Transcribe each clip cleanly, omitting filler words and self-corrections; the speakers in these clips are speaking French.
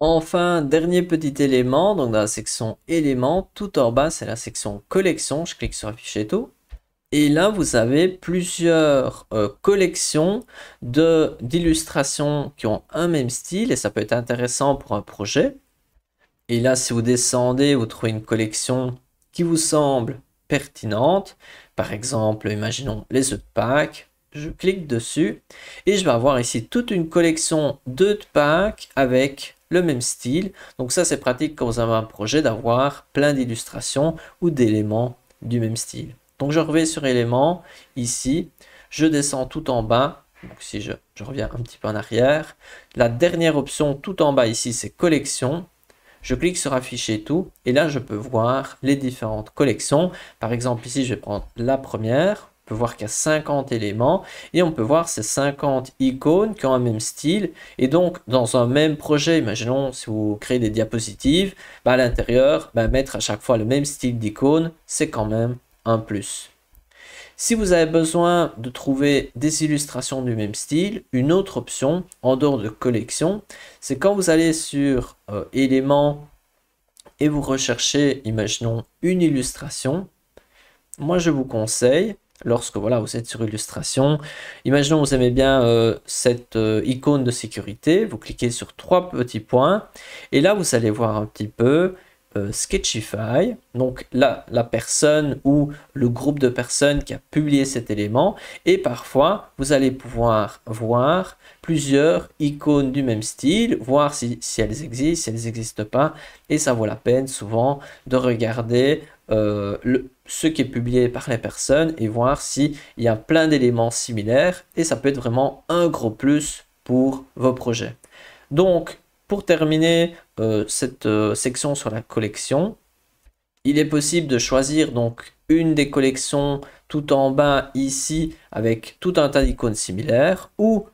Enfin, dernier petit élément, donc dans la section éléments, tout en bas, c'est la section collection. Je clique sur afficher tout. Et là, vous avez plusieurs collections d'illustrations qui ont un même style et ça peut être intéressant pour un projet. Et là, si vous descendez, vous trouvez une collection qui vous semble pertinente. Par exemple, imaginons les œufs de Pâques. Je clique dessus et je vais avoir ici toute une collection d'œufs de Pâques avec le même style. Donc ça, c'est pratique quand vous avez un projet d'avoir plein d'illustrations ou d'éléments du même style. Donc je reviens sur éléments, ici, je descends tout en bas. Donc si je reviens un petit peu en arrière, la dernière option tout en bas ici, c'est collection. Je clique sur afficher tout et là je peux voir les différentes collections. Par exemple ici je vais prendre la première. On peut voir qu'il y a 50 éléments et on peut voir ces 50 icônes qui ont un même style. Et donc dans un même projet, imaginons si vous créez des diapositives, à l'intérieur, mettre à chaque fois le même style d'icône, c'est quand même un plus. Si vous avez besoin de trouver des illustrations du même style, une autre option en dehors de collection, c'est quand vous allez sur éléments et vous recherchez, imaginons, une illustration. Moi, je vous conseille, lorsque voilà, vous êtes sur illustration, imaginons vous aimez bien cette icône de sécurité, vous cliquez sur trois petits points et là, vous allez voir un petit peu Sketchify, donc là, la personne ou le groupe de personnes qui a publié cet élément, et parfois vous allez pouvoir voir plusieurs icônes du même style, voir si elles existent, si elles n'existent pas, et ça vaut la peine souvent de regarder ce qui est publié par les personnes et voir s'il y a plein d'éléments similaires, et ça peut être vraiment un gros plus pour vos projets. Donc, pour terminer cette section sur la collection, il est possible de choisir donc une des collections tout en bas ici avec tout un tas d'icônes similaires ou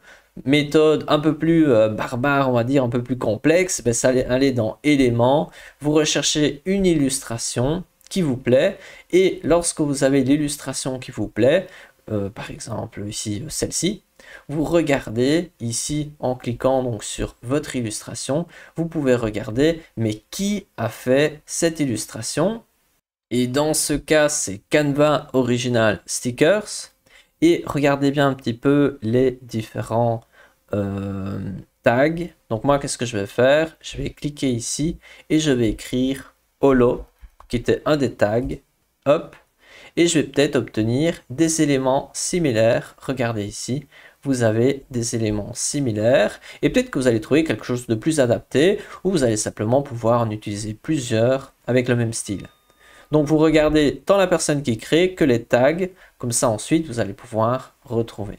méthode un peu plus barbare, on va dire un peu plus complexe, ça aller dans éléments, vous recherchez une illustration qui vous plaît et lorsque vous avez l'illustration qui vous plaît, par exemple ici celle-ci, vous regardez ici en cliquant donc sur votre illustration, vous pouvez regarder mais qui a fait cette illustration. Et dans ce cas, c'est Canva Original Stickers. Et regardez bien un petit peu les différents tags. Donc moi, qu'est-ce que je vais faire? Je vais cliquer ici et je vais écrire Holo, qui était un des tags. Hop. Et je vais peut-être obtenir des éléments similaires. Regardez ici, vous avez des éléments similaires. Et peut-être que vous allez trouver quelque chose de plus adapté ou vous allez simplement pouvoir en utiliser plusieurs avec le même style. Donc vous regardez tant la personne qui crée que les tags, comme ça ensuite vous allez pouvoir retrouver.